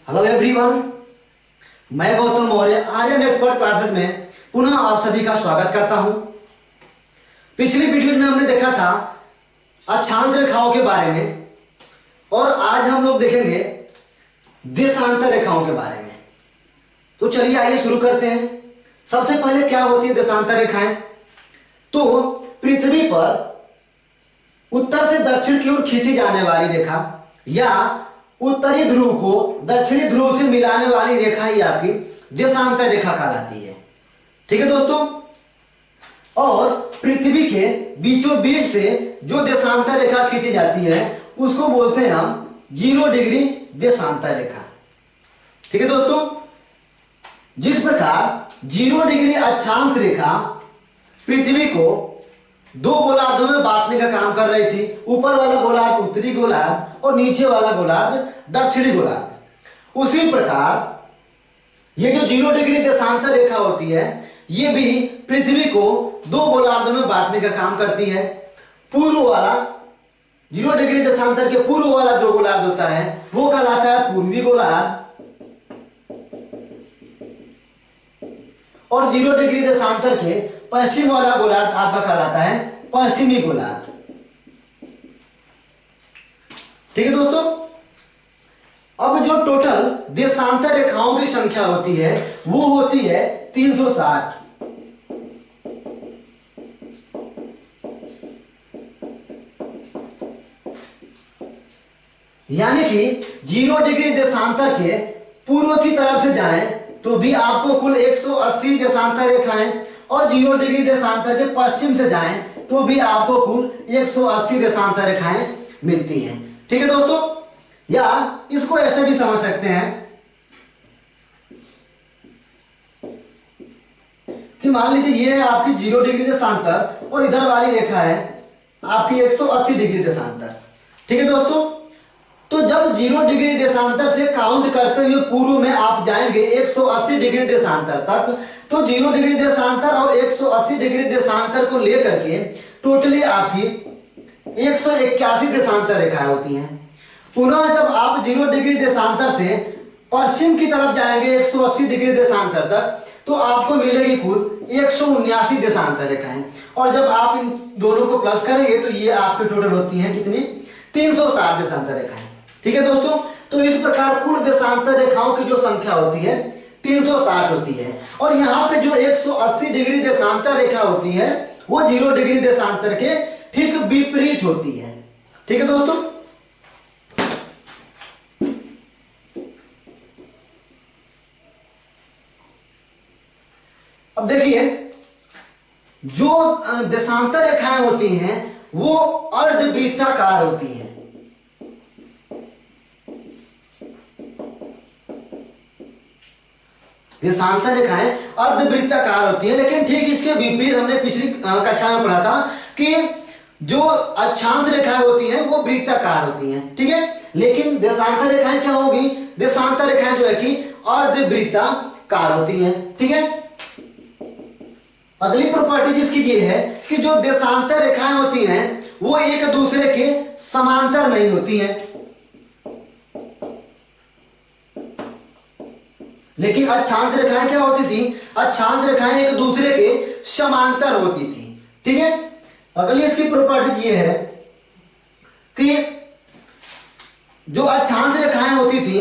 Hello everyone, मैं Gautam Maurya Aryan expert classes में पुनः आप सभी का स्वागत करता हूं। पिछली वीडियो में हमने देखा था अक्षांश रेखाओं के बारे में और आज हम लोग देखेंगे देशांतर रेखाओं के बारे में। तो चलिए आइए शुरू करते हैं। सबसे पहले क्या होती है देशांतर रेखाएं? तो पृथ्वी पर उत्तर से दक्षिण की ओर खींची जाने वाली रेखा या उत्तरी ध्रुव को दक्षिणी ध्रुव से मिलाने वाली रेखा ही आपकी देशांतर रेखा कहलाती है। ठीक है दोस्तों। और पृथ्वी के बीचों बीच से जो देशांतर रेखा खींची जाती है उसको बोलते हैं हम 0 डिग्री देशांतर रेखा। ठीक है दोस्तों। जिस प्रकार 0 डिग्री अक्षांश रेखा पृथ्वी को दो गोलार्धों में बांटने का काम कर रही थी, ऊपर वाला गोलार्ध उत्तरी गोलार्ध और नीचे वाला गोलार्ध दक्षिणी गोलार्ध, उसी प्रकार ये जो 0 डिग्री देशांतर रेखा होती है ये भी पृथ्वी को दो गोलार्धों में बांटने का काम करती है। पूर्व वाला 0 डिग्री देशांतर के पूर्व वाला जो गोलार्ध होता है वो कहलाता है पूर्वी गोलार्ध और 0 डिग्री देशांतर के पश्चिम वाला गोलार्ध आपका कहलाता है पश्चिमी गोलार्ध। ठीक है दोस्तों। अब जो टोटल देशांतर रेखाओं की संख्या होती है वो होती है 360। यानी कि 0 डिग्री देशांतर के पूर्व की तरफ से जाएं तो भी आपको कुल 180 देशांतर रेखाएं और 0 डिग्री देशांतर के पश्चिम से जाएं तो भी आपको कुल 180 देशांतर रेखाएं मिलती हैं। ठीक है दोस्तों। या इसको ऐसे भी समझ सकते हैं कि मान लीजिए ये है आपकी 0 डिग्री देशांतर और इधर वाली रेखा है आपकी 180 डिग्री देशांतर। ठीक है दोस्तों। तो जब 0 डिग्री देशांतर से काउंट करते हुए पूर्व में आप जाएंगे 180 डिग्री देशांतर तक, तो 0 डिग्री देशांतर और 180 डिग्री देशांतर को लेकर के टोटली आपकी 181 देशांतर रेखाएं होती हैं। पुनः जब आप 0 डिग्री देशांतर से पश्चिम की तरफ जाएंगे 180 डिग्री देशांतर तक तो आपको मिलेगी कुल 179 देशांतर रेखाएं और जब आप इन दोनों को प्लस करेंगे तो ये आपकी टोटल होती हैं कितनी? 360 देशांतर रेखाएं। ठीक है दोस्तों। तो इस प्रकार कुल देशांतर रेखाओं की जो संख्या होती है 360 होती है और यहाँ पे जो 180 डिग्री देशांतर रेखा होती है वो 0 डिग्री देशांतर के ठीक विपरीत होती है। ठीक है दोस्तों। अब देखिए जो देशांतर रेखाएं होती हैं वो अर्धवृत्ताकार होती हैं। देशांतर रेखाएं अर्धवृत्ताकार होती है, लेकिन ठीक इसके विपरीत हमने पिछली कक्षा में पढ़ा था कि जो अक्षांश रेखाएं होती हैं वो वृत्ताकार होती हैं। ठीक है। लेकिन देशांतर रेखाएं क्या होगी? देशांतर रेखाएं जो है कि अर्धवृत्ताकार होती हैं। ठीक है। अगली प्रॉपर्टी जिसकी ये है कि जो देशांतर रेखाएं होती हैं वो एक दूसरे के समांतर नहीं होती हैं, लेकिन अक्षांश रेखाएं क्या होती थी? अक्षांश रेखाएं एक दूसरे के समांतर होती थी। ठीक है। अगली इसकी प्रॉपर्टी ये है कि जो अक्षांश रेखाएं होती थी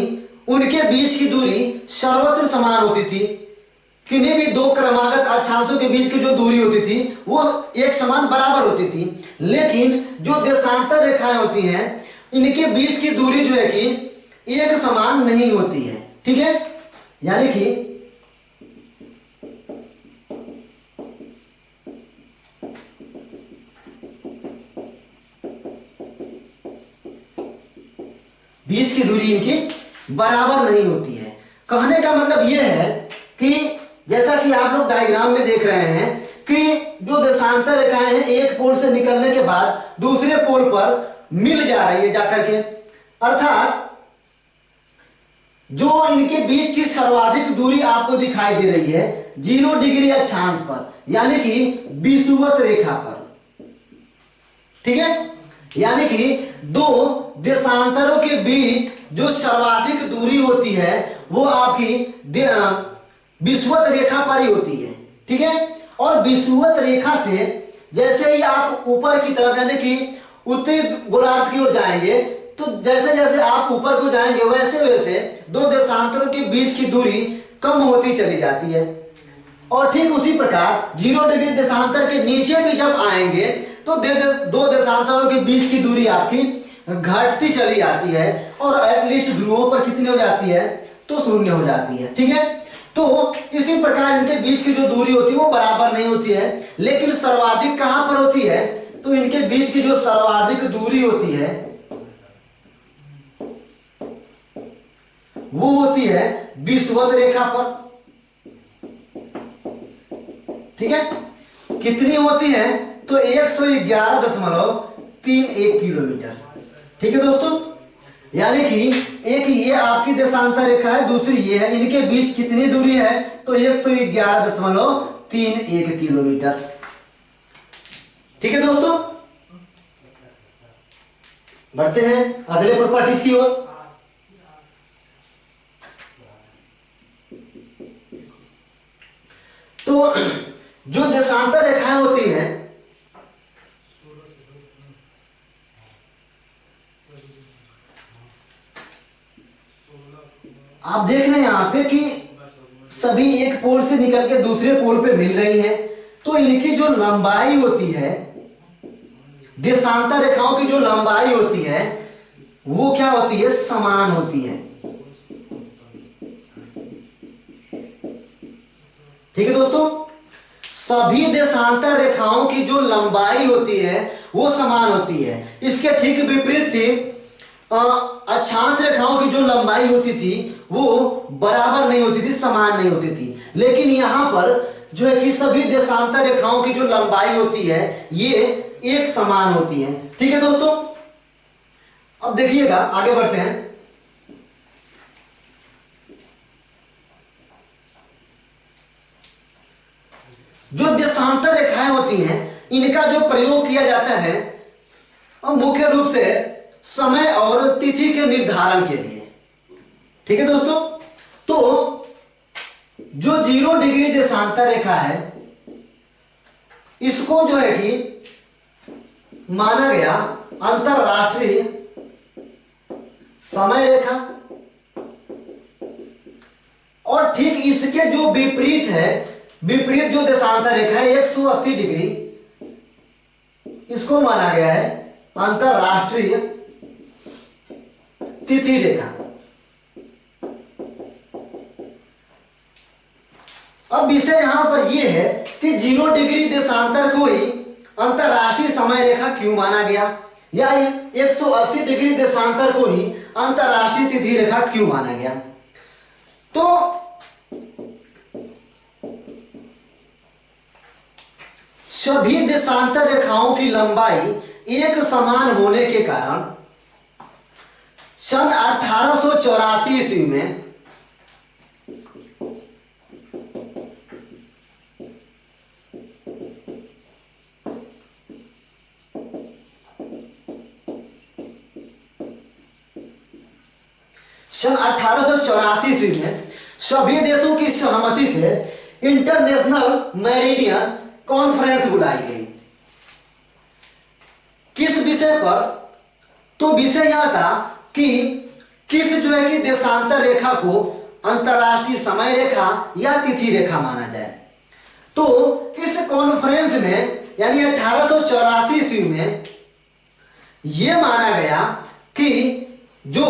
उनके बीच की दूरी सर्वत्र समान होती थी। किन्हीं भी दो क्रमागत अक्षांशों के बीच की जो दूरी होती थी वो एक समान बराबर होती थी, लेकिन जो देशांतर रेखाएं होती हैं इनके बीच की दूरी जो है कि एक समान नहीं होती है। ठीक है। यानी कि बीच की दूरी इनकी बराबर नहीं होती है। कहने का मतलब यह है कि जैसा कि आप लोग डायग्राम में देख रहे हैं कि जो देशांतर रेखाएं हैं एक पोल से निकलने के बाद दूसरे पोल पर मिल जा रही है जाकर के, अर्थात जो इनके बीच की सर्वाधिक दूरी आपको दिखाई दे रही है 0 डिग्री अक्षांश पर, यानी कि विषुवत रेखा पर। ठीक है। यानी कि दो देशांतरों के बीच जो सर्वाधिक दूरी होती है वो आपकी विषुवत रेखा पर ही होती है। ठीक है, और विषुवत रेखा से जैसे ही आप ऊपर की तरफ यानी कि उत्तरी गोलार्ध की ओर जाएंगे, तो जैसे जैसे आप ऊपर को जाएंगे वैसे वैसे दो देशांतरों के बीच की दूरी कम होती चली जाती है। और ठीक उसी प्रकार 0 डिग्री देशांतर के नीचे भी जब आएंगे तो दो देशांतरों के बीच की दूरी आपकी घटती चली जाती है और एटलीस्ट ध्रुवों पर कितनी हो जाती है, तो 0 हो जाती है। ठीक है, तो इसी प्रकार इनके बीच की जो दूरी होती है वो बराबर नहीं होती है, लेकिन सर्वाधिक कहां पर होती है, तो इनके बीच की जो सर्वाधिक दूरी होती है वो होती है विषुवत रेखा पर। ठीक है, कितनी होती है, तो 111.31 किलोमीटर। ठीक है दोस्तों, यानी कि एक ये आपकी देशांतर रेखा है, दूसरी ये है, इनके बीच कितनी दूरी है, तो 111.31 किलोमीटर। ठीक है दोस्तों, बढ़ते हैं अगले प्रॉपर्टीज की ओर। तो जो देशांतर रेखाएं होती हैं आप देख रहे हैं यहां पे कि सभी एक पोल से निकल के दूसरे पोल पे मिल रही हैं, तो इनकी जो लंबाई होती है, देशांतर रेखाओं की जो लंबाई होती है वो क्या होती है, समान होती है। ठीक है दोस्तों, सभी देशांतर रेखाओं की जो लंबाई होती है वो समान होती है। इसके ठीक विपरीत थी अक्षांश रेखाओं की जो लंबाई होती थी वो बराबर नहीं होती थी, समान नहीं होती थी। लेकिन यहां पर जो है कि सभी देशांतर रेखाओं की जो लंबाई होती है ये एक समान होती है। ठीक है दोस्तों, अब देखिएगा आगे बढ़ते हैं। जो देशांतर रेखाएं होती हैं इनका जो प्रयोग किया जाता है मुख्य रूप से समय और तिथि के निर्धारण के लिए। ठीक है दोस्तों, तो जो 0 डिग्री देशांतर रेखा है इसको जो है कि माना गया अंतरराष्ट्रीय समय रेखा, और ठीक इसके जो विपरीत है, विपरीत जो देशांतर रेखा है 180 डिग्री, इसको माना गया है अंतरराष्ट्रीय तिथि रेखा। अब विषय यहां पर यह है कि 0 डिग्री देशांतर को ही अंतरराष्ट्रीय समय रेखा क्यों माना गया, या 180 डिग्री देशांतर को ही अंतरराष्ट्रीय तिथि रेखा क्यों माना गया। तो सभी देशांतर रेखाओं की लंबाई एक समान होने के कारण सन 1884 ईस्वी में ईस्वी में सभी देशों की सहमति से इंटरनेशनल मेरिडियन कॉन्फ्रेंस बुलाई गई। किस विषय पर, तो विषय यह था कि किस जो है कि देशांतर रेखा को अंतरराष्ट्रीय समय रेखा या तिथि रेखा माना जाए। तो इस कॉन्फ्रेंस में यानी 1884 ईस्वी में यह माना गया कि जो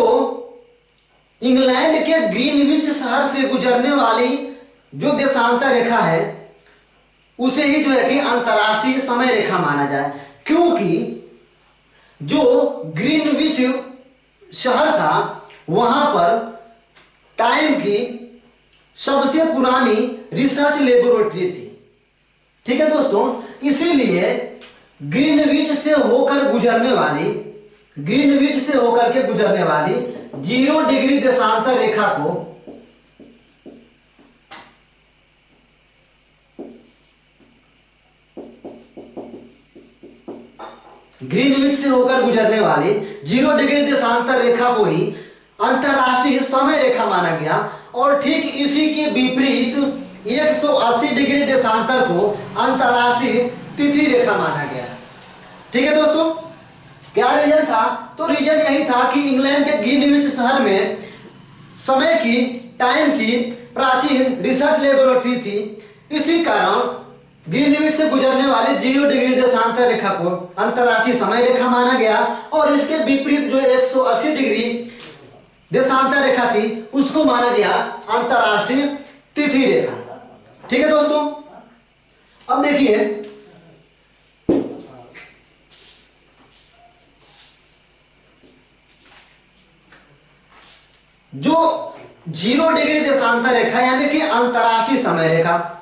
इंग्लैंड के ग्रीनविच शहर से गुजरने वाली जो देशांतर रेखा है उसे ही जो है कि अंतरराष्ट्रीय समय रेखा माना जाए, क्योंकि जो ग्रीनविच शहर था वहां पर टाइम की सबसे पुरानी रिसर्च लेबोरेटरी थी। ठीक है दोस्तों, इसीलिए ग्रीनविच से होकर गुजरने वाली 0 डिग्री देशांतर रेखा को ग्रीनविच से होकर गुजरने वाली 0 डिग्री देशांतर रेखा को ही अंतरराष्ट्रीय समय रेखा माना गया। और ठीक इसी के विपरीत 180 डिग्री देशांतर को अंतरराष्ट्रीय तिथि रेखा माना गया। ठीक है दोस्तों, क्या रीजन था? तो रीजन यही था कि इंग्लैंड के ग्रीनविच शहर में समय की, टाइम की प्राचीन रिसर्च लेबोरेटरी थी। इसी कारण ग्रीनविच से गुजरने वाली 0 डिग्री देशांतर रेखा को अंतरराष्ट्रीय समय रेखा माना गया और इसके विपरीत जो 180 डिग्री देशांतर रेखा थी उसको माना गया अंतरराष्ट्रीय तिथि रेखा। ठीक है दोस्तों, अब देखिए जो 0 डिग्री देशांतर रेखा यानी कि अंतरराष्ट्रीय समय रेखा,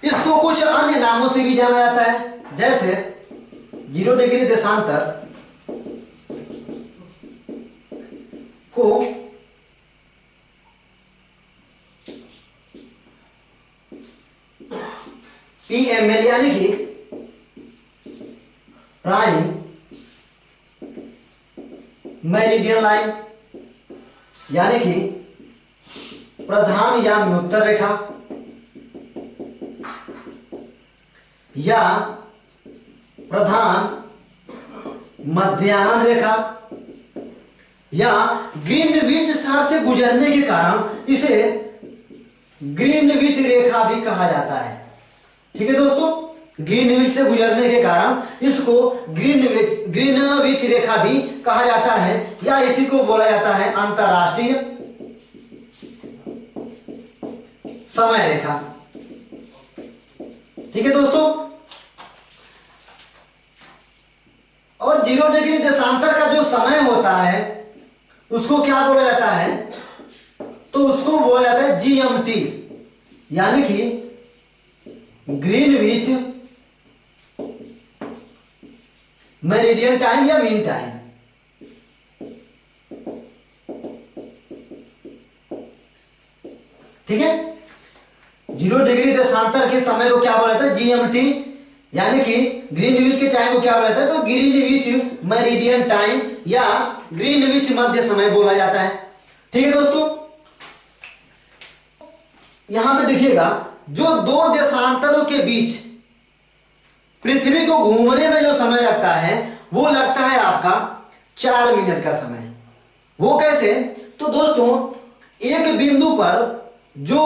इसको कुछ अन्य नामों से भी जाना जाता है। जैसे 0 डिग्री देशांतर को PML यानी कि प्राइम मेरिडियन लाइन यानी कि प्रधान या मध्योत्तर रेखा, या प्रधान मध्याह्न रेखा, या ग्रीनविच शहर से गुजरने के कारण इसे ग्रीनविच रेखा भी कहा जाता है। ठीक है दोस्तों, ग्रीनविच से गुजरने के कारण इसको ग्रीनविच रेखा भी कहा जाता है, या इसी को बोला जाता है अंतरराष्ट्रीय समय रेखा। ठीक है दोस्तों, और 0 डिग्री देशांतर का जो समय होता है उसको क्या बोला जाता है? तो उसको बोला जाता है GMT यानी कि ग्रीनविच मेरिडियन टाइम या मीन टाइम। ठीक है, 0 डिग्री देशांतर के समय को क्या बोला जाता है? GMT यानी कि ग्रीनविच के टाइम को क्या बोला जाता है? तो ग्रीनविच मेरिडियन टाइम या ग्रीनविच मध्य समय बोला जाता है। ठीक है दोस्तों, यहां पे देखिएगा जो 2 देशांतरों के बीच पृथ्वी को घूमने में जो समय लगता है वो लगता है आपका 4 मिनट का समय। वो कैसे? तो दोस्तों एक बिंदु पर जो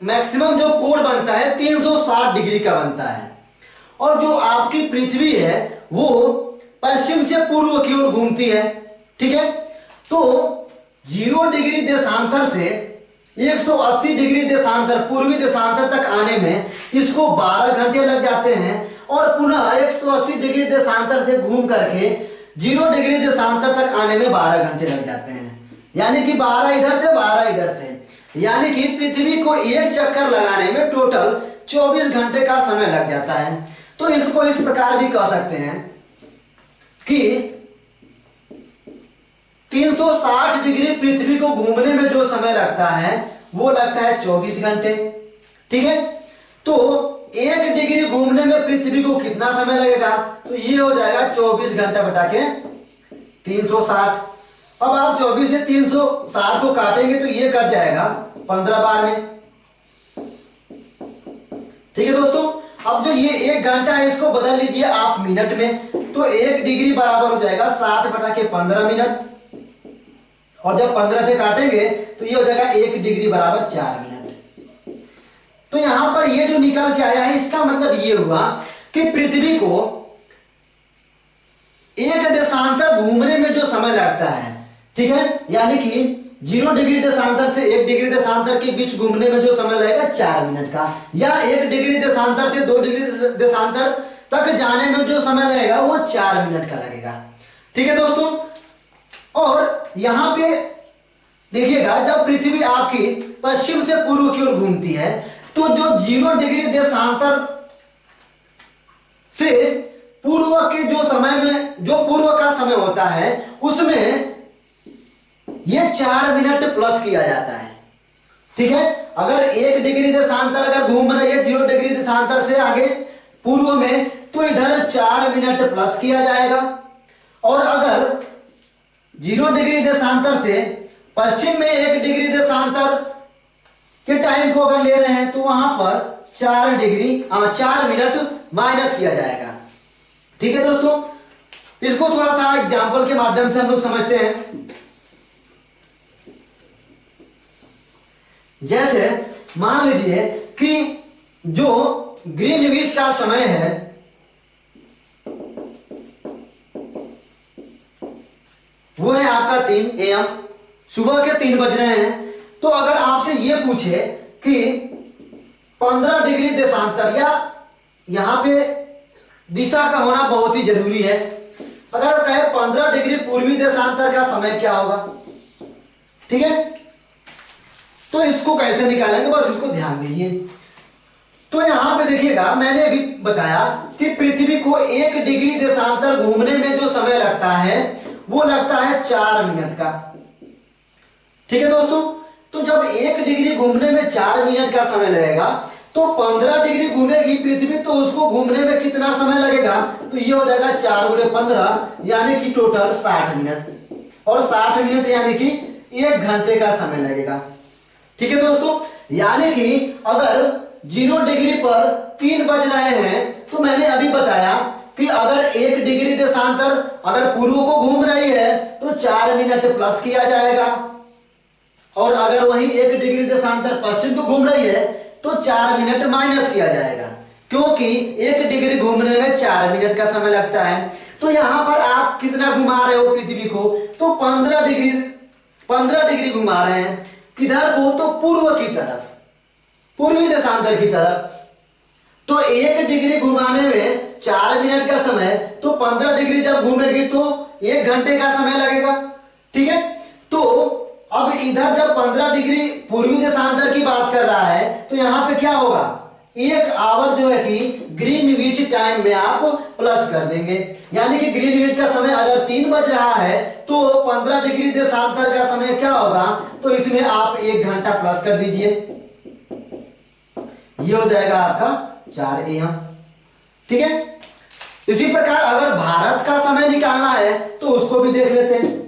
मैक्सिमम जो कोण बनता है 360 डिग्री का बनता है, और जो आपकी पृथ्वी है वो पश्चिम से पूर्व की ओर घूमती है। ठीक है, तो 0 डिग्री देशांतर से 180 डिग्री देशांतर पूर्वी देशांतर तक आने में इसको 12 घंटे लग जाते हैं, और पुनः 180 डिग्री देशांतर से घूम करके 0 डिग्री देशांतर तक आने में 12 घंटे लग जाते हैं। यानी कि 12 इधर से 12 इधर से, यानी कि पृथ्वी को एक चक्कर लगाने में टोटल 24 घंटे का समय लग जाता है। तो इसको इस प्रकार भी कह सकते हैं कि 360 डिग्री पृथ्वी को घूमने में जो समय लगता है वो लगता है 24 घंटे। ठीक है, तो 1 डिग्री घूमने में पृथ्वी को कितना समय लगेगा? तो ये हो जाएगा 24 घंटा बटा के 360। अब आप 24 से 360 को काटेंगे तो ये कट जाएगा 15 बार में। ठीक है दोस्तों, अब जो ये 1 घंटा है इसको बदल लीजिए आप मिनट में, तो 1 डिग्री बराबर हो जाएगा 60 बटा के 15 मिनट, और जब 15 से काटेंगे तो ये हो जाएगा 1 डिग्री बराबर 4 मिनट। तो यहां पर ये जो निकल के आया है इसका मतलब ये हुआ कि पृथ्वी को एक देशांतर घूमने में जो समय लगता है, ठीक है, यानी कि 0 डिग्री देशांतर से 1 डिग्री देशांतर के बीच घूमने में जो समय लगेगा 4 मिनट का, या 1 डिग्री देशांतर से 2 डिग्री देशांतर तक जाने में जो समय लगेगा वो 4 मिनट का लगेगा। ठीक है दोस्तों, और यहां पे देखिएगा जब पृथ्वी आपकी पश्चिम से पूर्व की ओर घूमती है तो जो 0 डिग्री देशांतर से पूर्व के जो समय में जो पूर्व का समय होता है उसमें ये 4 मिनट प्लस किया जाता है। ठीक है, अगर 1 डिग्री देशांतर अगर घूम रही है 0 डिग्री देशांतर से आगे पूर्व में तो इधर 4 मिनट प्लस किया जाएगा, और अगर 0 डिग्री देशांतर से पश्चिम में 1 डिग्री देशांतर के टाइम को अगर ले रहे हैं तो वहां पर 4 मिनट माइनस किया जाएगा। ठीक है दोस्तों, इसको थोड़ा सा एग्जाम्पल के माध्यम से हम लोग समझते हैं। जैसे मान लीजिए कि जो ग्रीनविच का समय है वो है आपका 3 AM, सुबह के 3 बज रहे हैं। तो अगर आपसे ये पूछे कि 15 डिग्री देशांतर, या यहां पे दिशा का होना बहुत ही जरूरी है, अगर कहे 15 डिग्री पूर्वी देशांतर का समय क्या होगा, ठीक है, तो इसको कैसे निकालेंगे बस इसको ध्यान दीजिए। तो यहां पे देखिएगा, मैंने अभी बताया कि पृथ्वी को 1 डिग्री देशांतर घूमने में जो समय लगता है वो लगता है 4 मिनट का। ठीक है दोस्तों, तो जब 1 डिग्री घूमने में 4 मिनट का समय लगेगा तो 15 डिग्री घूमेगी पृथ्वी, तो उसको घूमने में कितना समय लगेगा, तो ये हो जाएगा 4 × 15 यानी कि टोटल 60 मिनट, और 60 मिनट यानी कि 1 घंटे का समय लगेगा। ठीक है दोस्तों, यानी कि अगर 0 डिग्री पर 3 बज रहे हैं तो मैंने अभी बताया कि अगर 1 डिग्री देशांतर अगर पूर्व को घूम रही है तो 4 मिनट प्लस किया जाएगा, और अगर वही 1 डिग्री देशांतर पश्चिम को घूम रही है तो 4 मिनट माइनस किया जाएगा, क्योंकि 1 डिग्री घूमने में 4 मिनट का समय लगता है। तो यहां पर आप कितना घुमा रहे हो पृथ्वी को, तो 15 डिग्री घुमा रहे हैं। किधर को, तो पूर्व की तरफ, पूर्वी देशांतर की तरफ। तो 1 डिग्री घुमाने में 4 मिनट का समय, तो 15 डिग्री जब घूमेगी तो 1 घंटे का समय लगेगा। ठीक है, तो अब इधर जब 15 डिग्री पूर्वी देशांतर की बात कर रहा है तो यहां पे क्या होगा, 1 आवर जो है कि ग्रीनविच टाइम में आप प्लस कर देंगे, यानी कि ग्रीनविच का समय अगर 3 बज रहा है तो 15 डिग्री देशांतर का समय क्या होगा, तो इसमें आप 1 घंटा प्लस कर दीजिए, ये हो जाएगा आपका 4 AM। ठीक है, इसी प्रकार अगर भारत का समय निकालना है तो उसको भी देख लेते हैं।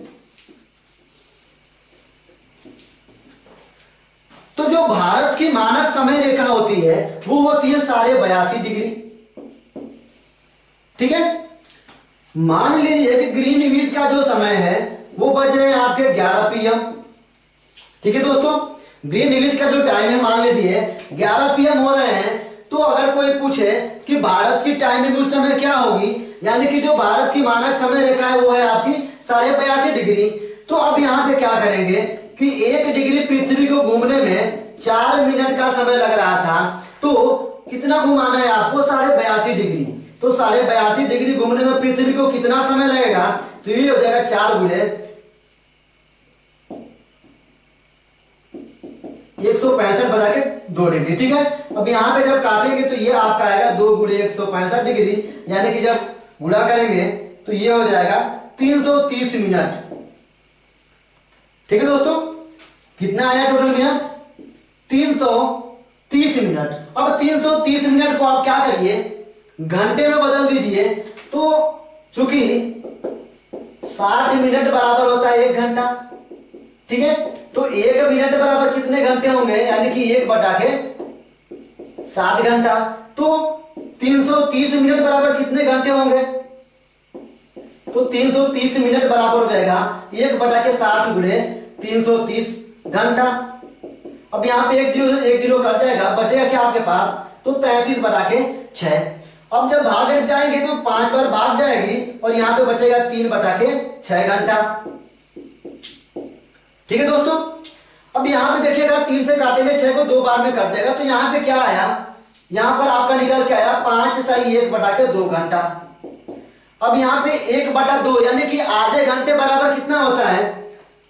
तो जो भारत की मानक समय रेखा होती है वो होती है 82.5 डिग्री। ठीक है, मान लीजिए कि ग्रीनविच का जो समय है वो बज रहे हैं आपके 11 PM। ठीक है दोस्तों, ग्रीनविच का जो टाइम है मान लीजिए 11 PM हो रहे हैं, तो अगर कोई पूछे कि भारत की टाइमिंग उस समय क्या होगी, यानी कि जो भारत की मानक समय रेखा है वो है आपकी 82.5 डिग्री। तो अब यहाँ पे क्या करेंगे कि 1 डिग्री पृथ्वी को घूमने में 4 मिनट का समय लग रहा था, तो कितना घुमाना है आपको, 82.5 डिग्री। तो 82.5 डिग्री घूमने में पृथ्वी को कितना समय लगेगा, तो ये हो जाएगा 4 × 165 बजा के 2 डिग्री। ठीक है, अब यहाँ पे जब काटेंगे तो ये आपका आएगा 2 × 165 डिग्री, यानी कि जब गुणा करेंगे तो ये हो जाएगा 330 मिनट। ठीक है दोस्तों, कितना आया टोटल मिनट, 330 मिनट। अब 330 मिनट को आप क्या करिए, घंटे में बदल दीजिए, तो चूंकि 60 मिनट बराबर होता है 1 घंटा। ठीक है, तो 1 मिनट बराबर कितने घंटे होंगे, यानी कि 1/60 घंटा। तो 330 मिनट बराबर कितने घंटे होंगे, तो 330 मिनट बराबर हो जाएगा 1/60 × 330 घंटा। अब यहाँ पे एक जीरो कट जाएगा, बचेगा क्या आपके पास, तो 33/6। अब जब भाग जाएंगे तो 5 बार भाग जाएगी और यहाँ पे बचेगा 3/6 घंटा। ठीक है दोस्तों, अब यहाँ पे देखिएगा 3 से काटेंगे 6 को 2 बार में कट जाएगा, तो यहाँ पे क्या आया, यहाँ पर आपका निकल के आया 5 × 1/2 घंटा। अब यहाँ पे 1/2 यानी कि आधे घंटे बराबर कितना होता है,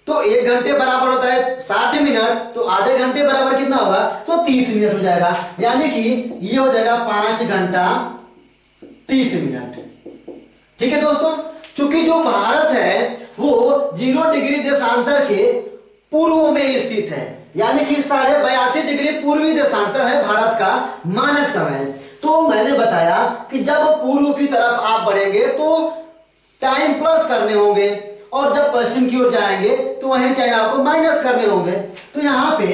तो 1 घंटे बराबर होता है 60 मिनट, तो आधे घंटे बराबर कितना होगा, तो 30 मिनट हो जाएगा, यानी कि ये हो जाएगा 5 घंटा 30 मिनट। ठीक है दोस्तों, चूंकि जो भारत है वो 0 डिग्री देशांतर के पूर्व में स्थित है, यानी कि 82.5 डिग्री पूर्वी देशांतर है भारत का मानक समय। तो मैंने बताया कि जब पूर्व की तरफ आप बढ़ेंगे तो टाइम प्लस करने होंगे, और जब पश्चिम की ओर जाएंगे तो वही टाइम आपको माइनस करने होंगे। तो यहाँ पे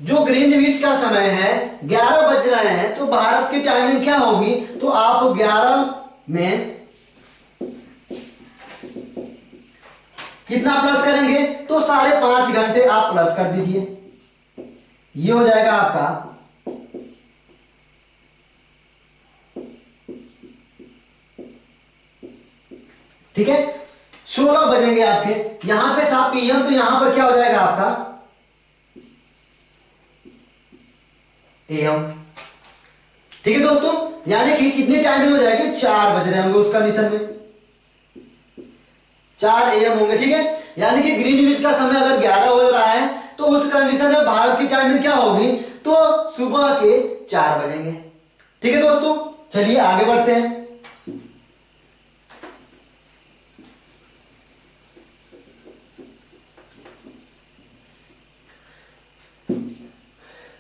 जो ग्रीनविच का समय है 11 बज रहे हैं, तो भारत की टाइमिंग क्या होगी, तो आप 11 में कितना प्लस करेंगे, तो 5.5 घंटे आप प्लस कर दीजिए, ये हो जाएगा आपका ठीक है। 16 बजेंगे आपके, यहां पे था पीएम, तो यहां पर क्या हो जाएगा आपका एएम। ठीक है दोस्तों, यानी कि कितने टाइम में हो जाएगी, 4 बज रहे होंगे उस कंडीशन में, 4 AM होंगे। ठीक है, यानी कि ग्रीनविच का समय अगर 11 हो रहा है तो उस कंडीशन में भारत की टाइमिंग क्या होगी, तो सुबह के 4 बजेंगे। ठीक है दोस्तों, चलिए आगे बढ़ते हैं।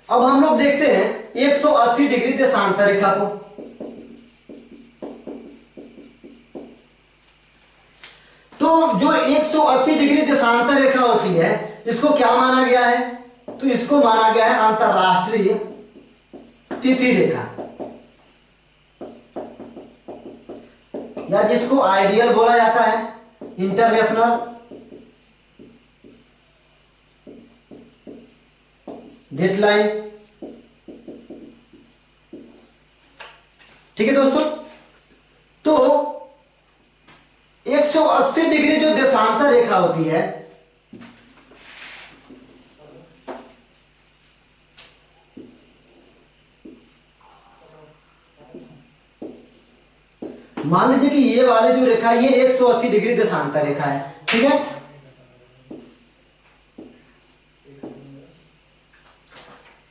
अब हम लोग देखते हैं 180 डिग्री देशांतर रेखा को। तो जो 180 डिग्री देशांतर रेखा होती है, इसको क्या माना गया है, तो इसको माना गया है अंतरराष्ट्रीय तिथि रेखा, या जिसको आइडियल बोला जाता है, इंटरनेशनल डेडलाइन। ठीक है दोस्तों, तो 180 डिग्री जो देशांतर रेखा होती है, मान लीजिए कि ये वाली जो रेखा है ये 180 डिग्री देशांतर रेखा है। ठीक है,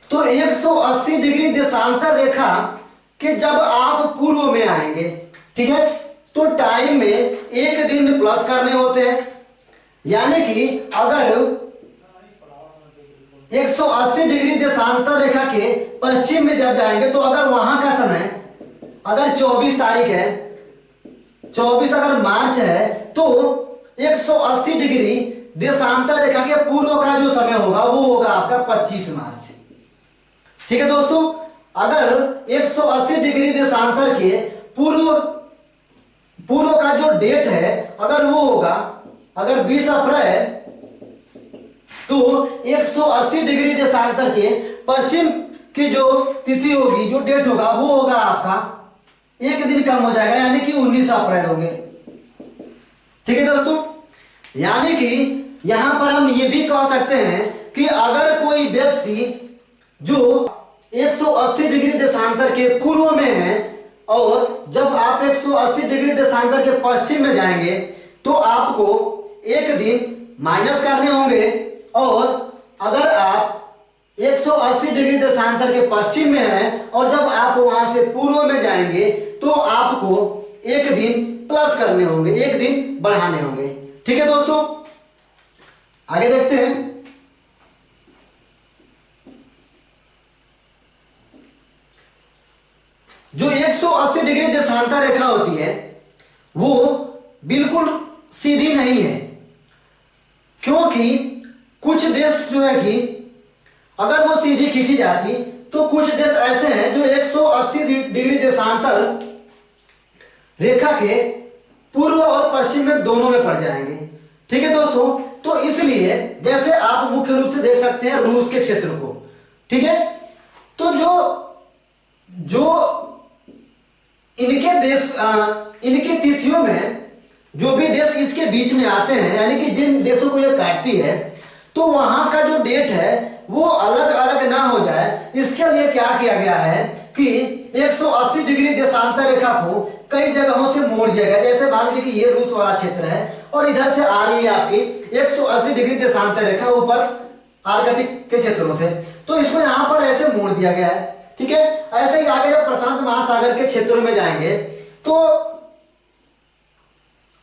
तो 180 डिग्री देशांतर रेखा के जब आप पूर्व में आएंगे, ठीक है, तो टाइम में 1 दिन प्लस करने होते हैं। यानी कि अगर 180 डिग्री देशांतर रेखा के पश्चिम में जब जाएंगे, तो अगर वहां का समय अगर 24 तारीख है, 24 अगर मार्च है, तो 180 डिग्री देशांतर रेखा के पूर्व का जो समय होगा वो होगा आपका 25 मार्च। ठीक है दोस्तों, अगर 180 डिग्री देशांतर के पूर्व का जो डेट है अगर वो होगा अगर 20 अप्रैल, तो 180 डिग्री देशांतर के पश्चिम की जो तिथि होगी, जो डेट होगा, वो होगा आपका 1 दिन कम हो जाएगा, यानी कि 19 अप्रैल होंगे। ठीक है दोस्तों, यानी कि यहां पर हम ये भी कह सकते हैं कि अगर कोई व्यक्ति जो 180 डिग्री देशांतर के पूर्व में है और जब आप 180 डिग्री देशांतर के पश्चिम में जाएंगे, तो आपको 1 दिन माइनस करने होंगे, और अगर आप 180 डिग्री देशांतर के पश्चिम में हैं और जब आप वहां से पूर्व में जाएंगे, तो आपको 1 दिन प्लस करने होंगे, 1 दिन बढ़ाने होंगे। ठीक है दोस्तों, आगे देखते हैं। जो 180 डिग्री देशांतर रेखा होती है वो बिल्कुल सीधी नहीं है, क्योंकि कुछ देश जो है कि अगर वो सीधी खींची जाती तो कुछ देश ऐसे हैं जो 180 डिग्री देशांतर रेखा के पूर्व और पश्चिम में दोनों में पड़ जाएंगे। ठीक है दोस्तों, तो इसलिए जैसे आप मुख्य रूप से देख सकते हैं रूस के क्षेत्र को, ठीक है, तो जो इनके देश इनकी तिथियों में जो भी देश इसके बीच में आते हैं, यानी कि जिन देशों को ये काटती है, तो वहां का जो डेट है वो अलग अलग ना हो जाए, इसके लिए क्या किया गया है कि 180 डिग्री देशांतर रेखा को कई जगहों से मोड़ दिया गया। जैसे मान लीजिए कि ये रूस वाला क्षेत्र है और इधर से आ रही है आपकी 180 डिग्री देशांतर रेखा ऊपर आर्कटिक के क्षेत्रों से, तो इसको यहाँ पर ऐसे मोड़ दिया गया है। ठीक है, ऐसे ही आगे जब प्रशांत महासागर के क्षेत्रों में जाएंगे तो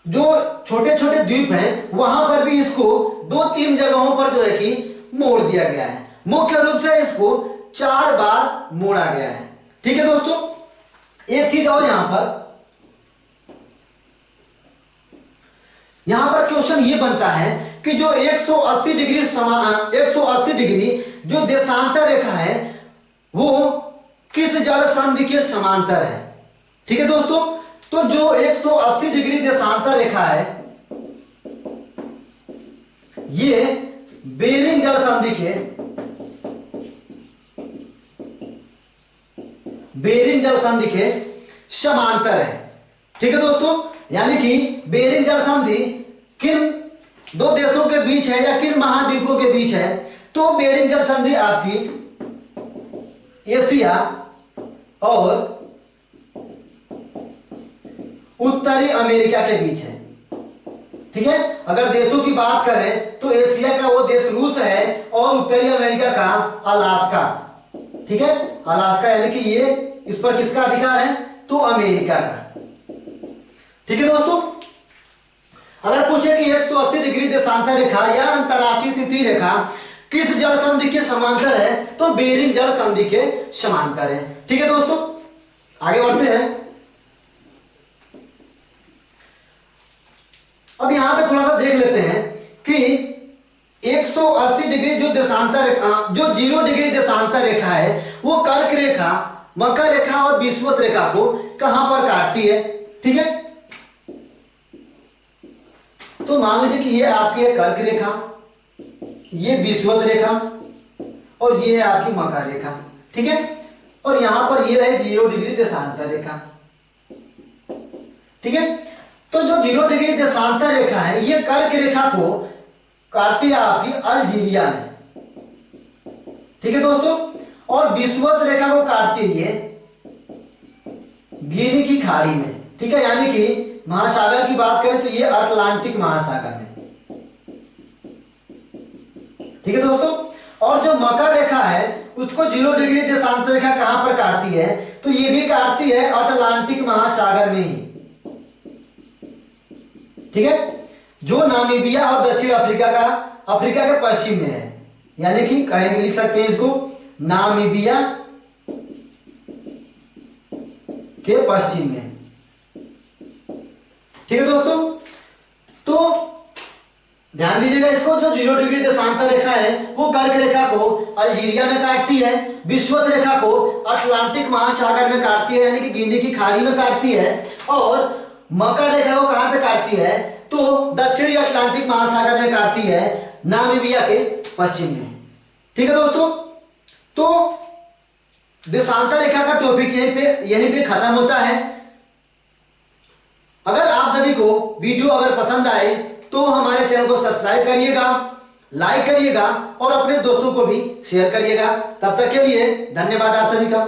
जो छोटे छोटे द्वीप हैं वहां पर भी इसको 2-3 जगहों पर जो है कि मोड़ दिया गया है। मुख्य रूप से इसको 4 बार मोड़ा गया है। ठीक है दोस्तों, एक चीज और यहां पर यहां पर क्वेश्चन ये बनता है कि जो 180 डिग्री 180 डिग्री जो देशांतर रेखा है वो किस जल संधि के समांतर है। ठीक है दोस्तों, तो जो 180 डिग्री देशांतर रेखा है ये बेरिंग जल संधि के समांतर है। ठीक है दोस्तों, यानी कि बेरिंग जल संधि किन दो देशों के बीच है या किन महाद्वीपों के बीच है, तो बेरिंग जल संधि आपकी एशिया और उत्तरी अमेरिका के बीच है। ठीक है, अगर देशों की बात करें तो एशिया का वो देश रूस है और उत्तरी अमेरिका का अलास्का। ठीक है, अलास्का यानी कि ये इस पर किसका अधिकार है, तो अमेरिका का। ठीक है दोस्तों, अगर पूछे कि 180 डिग्री देशांतर रेखा या अंतरराष्ट्रीय तृतीय रेखा किस जल संधि के समांतर है, तो बेरिंग जल संधि के समांतर है। ठीक है दोस्तों, आगे बढ़ते हैं। अब यहां पे थोड़ा सा देख लेते हैं कि 180 डिग्री जो देशांतर रेखा, जो 0 डिग्री देशांतर रेखा है वो कर्क रेखा, मकर रेखा और विषुवत रेखा को कहां पर काटती है। ठीक है, तो मान लीजिए कि ये आपकी है कर्क रेखा, ये विषुवत रेखा और ये है आपकी मकर रेखा। ठीक है, और यहां पर ये रहे 0 डिग्री देशांतर रेखा। ठीक है, तो जो 0 डिग्री देशांतर रेखा है ये कर्क रेखा को काटती है आपकी अल्जीरिया में। ठीक है दोस्तों, और विषुवत रेखा को काटती है ये गिनी की खाड़ी में। ठीक है, यानी कि महासागर की बात करें तो ये अटलांटिक महासागर में। ठीक है दोस्तों, और जो मकर रेखा है उसको 0 डिग्री देशांतर रेखा कहां पर काटती है, तो ये भी काटती है अटलांटिक महासागर में ही। ठीक है, जो नामीबिया और दक्षिण अफ्रीका के पश्चिम में है, यानी कि कहेंगे लिख सकते हैं इसको नामीबिया के पश्चिम में। ठीक है दोस्तों, तो ध्यान दीजिएगा इसको, जो 0 डिग्री देशांतर रेखा है वो कर्क रेखा को अल्जीरिया में काटती है, विषुवत रेखा को अटलांटिक महासागर में काटती है यानी कि गिनी की खाड़ी में काटती है, और मकर रेखा को कहां पे काटती है, तो दक्षिणी अटलांटिक महासागर में काटती है, नामीबिया के पश्चिम में। ठीक है दोस्तों, तो देशांतर रेखा का टॉपिक यहीं पे खत्म होता है। अगर आप सभी को वीडियो अगर पसंद आए तो हमारे चैनल को सब्सक्राइब करिएगा, लाइक करिएगा और अपने दोस्तों को भी शेयर करिएगा। तब तक के लिए धन्यवाद आप सभी का।